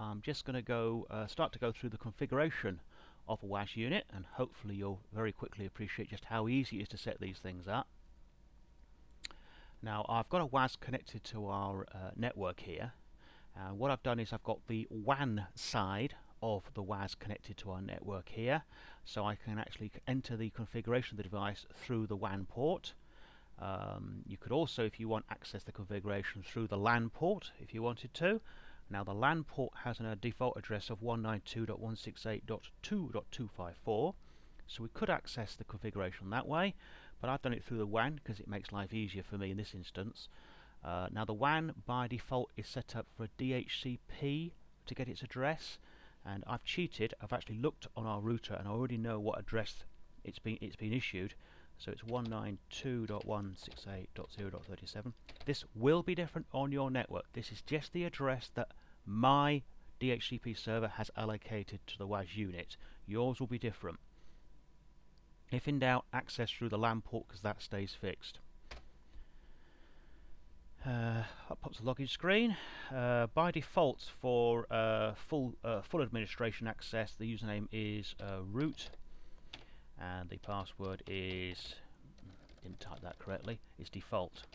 I'm just going to start to go through the configuration of a WAS unit, and hopefully you'll very quickly appreciate just how easy it is to set these things up. Now I've got a WAS connected to our network here. What I've done is I've got the WAN side of the WAS connected to our network here, so I can actually enter the configuration of the device through the WAN port. You could also, if you want, access the configuration through the LAN port if you wanted to. Now the LAN port has a default address of 192.168.2.254, so we could access the configuration that way, but I've done it through the WAN because it makes life easier for me in this instance. Now the WAN by default is set up for a DHCP to get its address, and I've cheated. I've actually looked on our router and I already know what address it's been issued. So it's 192.168.0.37. This will be different on your network. This is just the address that my DHCP server has allocated to the WAS unit. Yours will be different. If in doubt, access through the LAN port because that stays fixed. Up pops the login screen. By default, for full administration access, the username is root. And the password is, didn't type that correctly, it's default.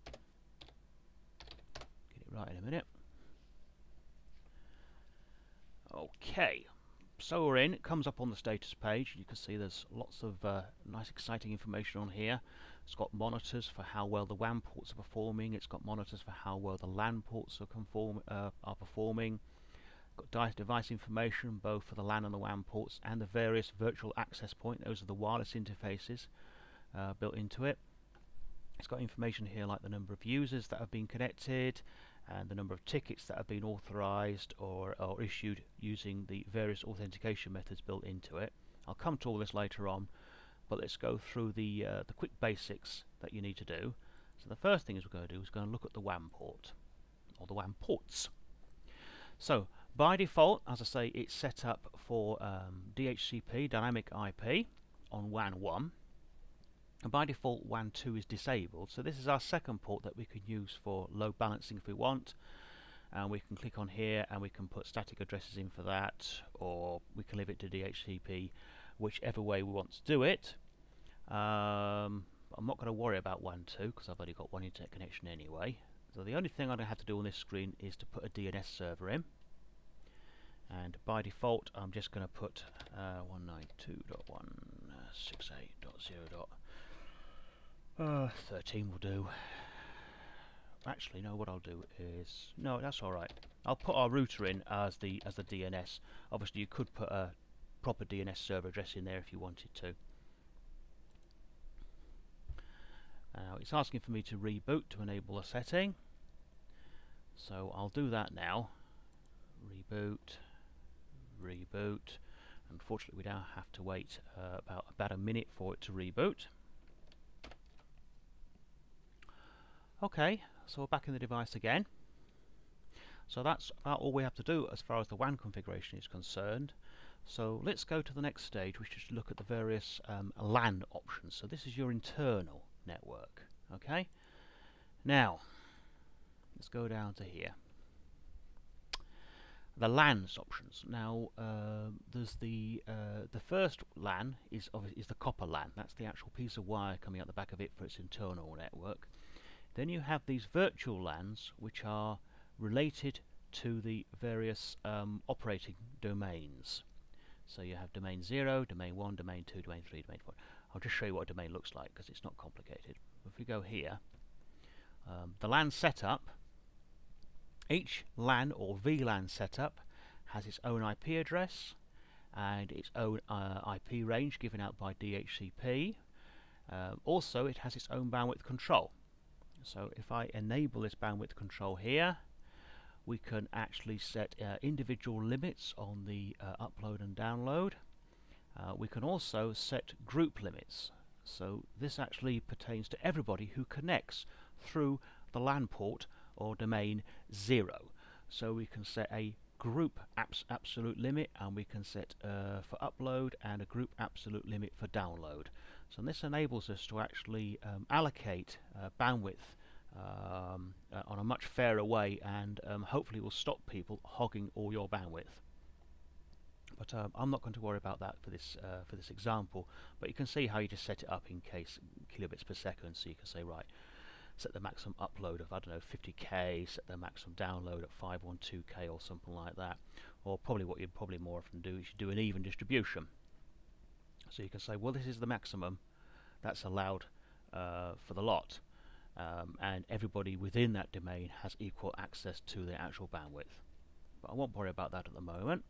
Get it right in a minute. Okay, so we're in. It comes up on the status page. You can see there's lots of nice exciting information on here. It's got monitors for how well the WAN ports are performing. It's got monitors for how well the LAN ports are performing. Got device information both for the LAN and the WAN ports, and the various virtual access point. Those are the wireless interfaces built into it. It's got information here like the number of users that have been connected and the number of tickets that have been authorized or issued using the various authentication methods built into it. I'll come to all this later on, but let's go through the quick basics that you need to do. So the first thing we're going to do is going to look at the WAN port, or the WAN ports. So by default, as I say, it's set up for DHCP, dynamic IP, on WAN 1. And by default, WAN 2 is disabled. So this is our second port that we can use for load balancing if we want. And we can click on here and we can put static addresses in for that, or we can leave it to DHCP, whichever way we want to do it. I'm not going to worry about WAN 2 because I've only got one internet connection anyway. So the only thing I'm going to have to do on this screen is to put a DNS server in. And by default, I'm just going to put 192.168.0.13 will do. Actually, no, what I'll do is... No, that's alright. I'll put our router in as the DNS. Obviously, you could put a proper DNS server address in there if you wanted to. Now, it's asking for me to reboot to enable a setting. So I'll do that now. Reboot. Unfortunately, we now have to wait about a minute for it to reboot. Okay, so we're back in the device again. So that's about all we have to do as far as the WAN configuration is concerned. So let's go to the next stage, which is to look at the various LAN options. So this is your internal network. Okay. Now let's go down to here. The LANs options. Now there's the first LAN is the copper LAN. That's the actual piece of wire coming out the back of it for its internal network. Then you have these virtual LANs, which are related to the various operating domains. So you have domain 0, domain 1, domain 2, domain 3, domain 4. I'll just show you what a domain looks like because it's not complicated. If we go here, the LAN setup. Each LAN or VLAN setup has its own IP address and its own IP range given out by DHCP. Also, it has its own bandwidth control. So if I enable this bandwidth control here, we can actually set individual limits on the upload and download. We can also set group limits. So this actually pertains to everybody who connects through the LAN port or domain 0. So we can set a group absolute limit, and we can set for upload and a group absolute limit for download. So this enables us to actually allocate bandwidth on a much fairer way, and hopefully will stop people hogging all your bandwidth. But I'm not going to worry about that for this example. But you can see how you just set it up in case kilobits per second. So you can say, right, set the maximum upload of, I don't know, 50k, set the maximum download at 512k or something like that. Or probably what you'd probably more often do is you do an even distribution. So you can say, well, this is the maximum that's allowed for the lot. And everybody within that domain has equal access to the actual bandwidth. But I won't worry about that at the moment.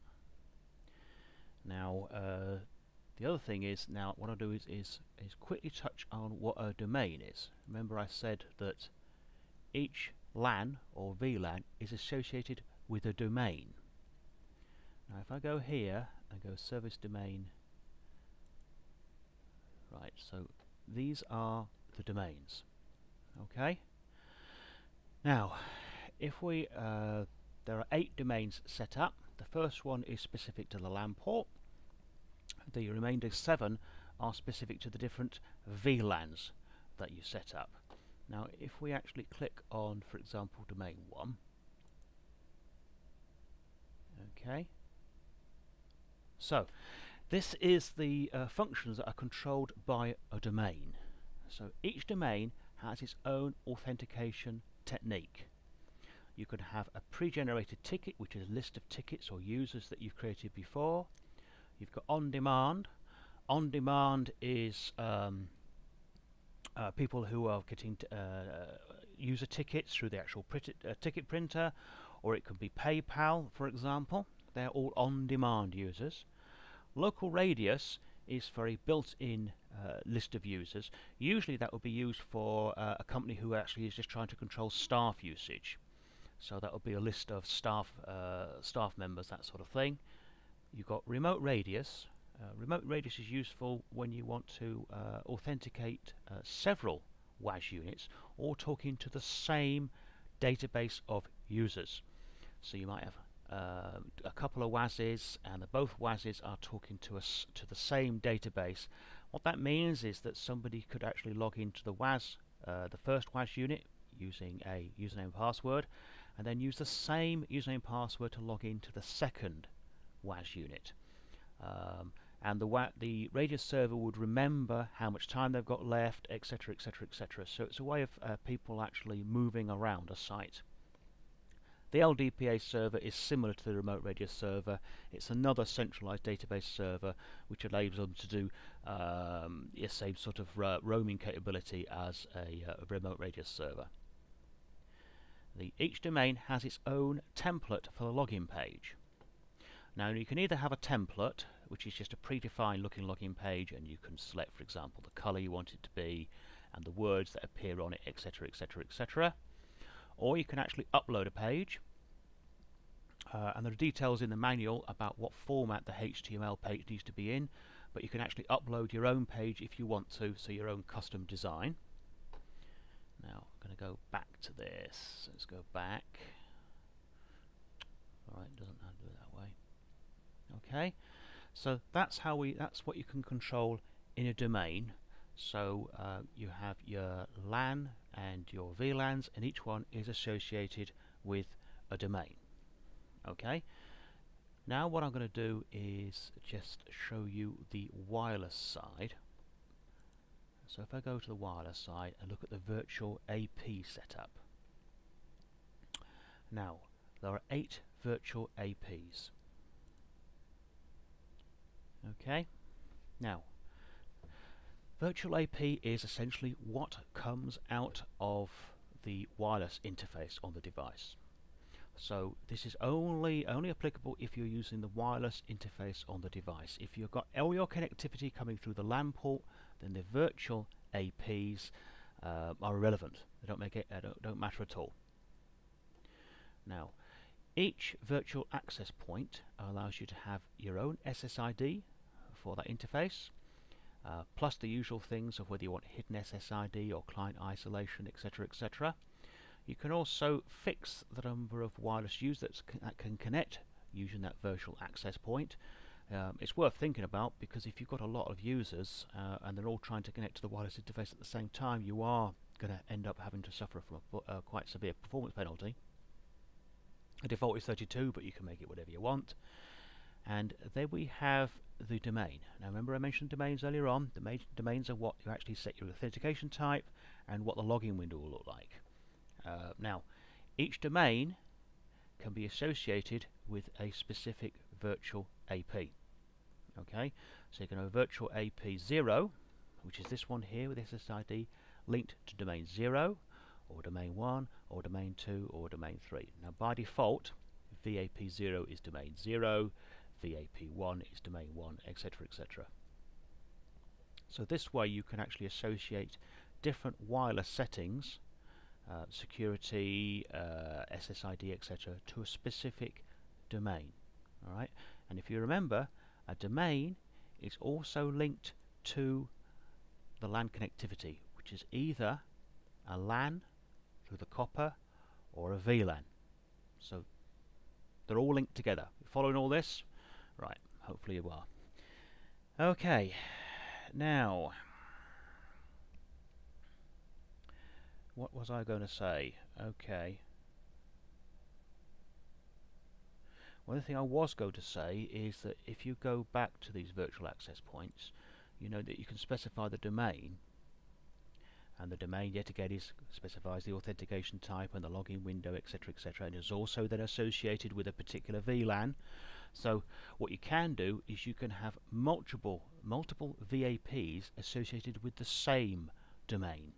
Now, the other thing is, now what I'll do is quickly touch on what a domain is. Remember I said that each LAN or VLAN is associated with a domain. Now if I go here and go service domain, right, so these are the domains. Okay. Now, if we there are 8 domains set up. The first one is specific to the LAN port. The remainder 7 are specific to the different VLANs that you set up. Now, if we actually click on, for example, domain 1, okay. So, this is the functions that are controlled by a domain. So each domain has its own authentication technique. You could have a pre-generated ticket, which is a list of tickets or users that you've created before. You've got on-demand. On-demand is people who are getting user tickets through the actual ticket printer, or it could be PayPal, for example. They're all on-demand users. Local radius is for a built-in list of users. Usually that would be used for a company who actually is just trying to control staff usage. So that would be a list of staff members, that sort of thing. You've got remote radius. Remote radius is useful when you want to authenticate several WAS units, all talking to the same database of users. So you might have a couple of WASs, and both WASs are talking to the same database. What that means is that somebody could actually log into the WAS, the first WAS unit, using a username and password, and then use the same username and password to log into the second WAS unit. And the radius server would remember how much time they've got left, etc., etc., etc. So it's a way of people actually moving around a site. The LDPA server is similar to the remote radius server. It's another centralized database server which enables them to do the same sort of roaming capability as a remote radius server. Each domain has its own template for the login page. Now you can either have a template, which is just a predefined looking login page, and you can select, for example, the color you want it to be and the words that appear on it, etc., etc., etc. Or you can actually upload a page, and there are details in the manual about what format the HTML page needs to be in, but you can actually upload your own page if you want to, so your own custom design. Now I'm going to go back to this. Let's go back. Alright, it doesn't know how to do it that way. Okay, so that's what you can control in a domain. So you have your LAN and your VLANs, and each one is associated with a domain. Okay, now what I'm going to do is just show you the wireless side. So if I go to the wireless side and look at the virtual AP setup. Now, there are 8 virtual APs. Okay, now virtual AP is essentially what comes out of the wireless interface on the device. So this is only applicable if you're using the wireless interface on the device. If you've got all your connectivity coming through the LAN port, then the virtual APs are irrelevant. They don't matter at all. Now, each virtual access point allows you to have your own SSID for that interface, plus the usual things of whether you want hidden SSID or client isolation, etc., etc. You can also fix the number of wireless users that can connect using that virtual access point. It's worth thinking about, because if you've got a lot of users and they're all trying to connect to the wireless interface at the same time, you are going to end up having to suffer from a quite severe performance penalty. The default is 32, but you can make it whatever you want. And then we have the domain. Now remember I mentioned domains earlier on. Domains are what you actually set your authentication type and what the login window will look like. Now, each domain can be associated with a specific virtual AP. Okay, so you can have virtual AP 0, which is this one here with SSID, linked to domain 0, or domain 1, or domain 2, or domain 3. Now by default, VAP0 is domain 0, VAP1 is domain 1, etc., etc. So this way you can actually associate different wireless settings, security, SSID, etc., to a specific domain. All right, and if you remember, a domain is also linked to the LAN connectivity, which is either a LAN through the copper or a VLAN. So they're all linked together. You following all this? Right, hopefully you are. Okay, now what was I going to say? Okay. One thing I was going to say is that if you go back to these virtual access points, you know that you can specify the domain, and the domain yet again specifies the authentication type and the login window, etc., etc., and is also then associated with a particular VLAN. So what you can do is you can have multiple VAPs associated with the same domain.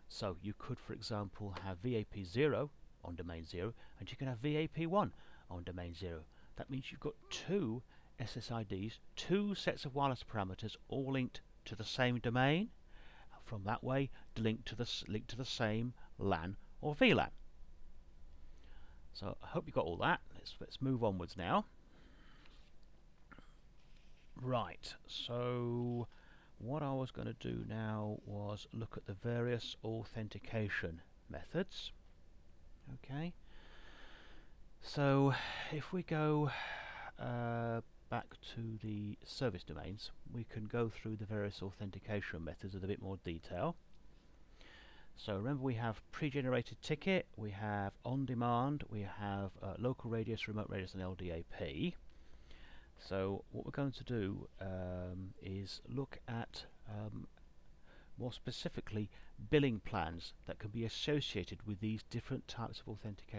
So you could, for example, have VAP0 on domain 0, and you can have VAP1 on domain 0. That means you've got two SSIDs, two sets of wireless parameters, all linked to the same domain. From that way, linked to the same LAN or VLAN. So I hope you got all that. Let's move onwards now. Right. So what I was going to do now was look at the various authentication methods. Okay. So if we go back to the service domains, we can go through the various authentication methods in a bit more detail. So remember, we have pre-generated ticket, we have on-demand, we have local radius, remote radius, and LDAP. So what we're going to do is look at more specifically billing plans that can be associated with these different types of authentication.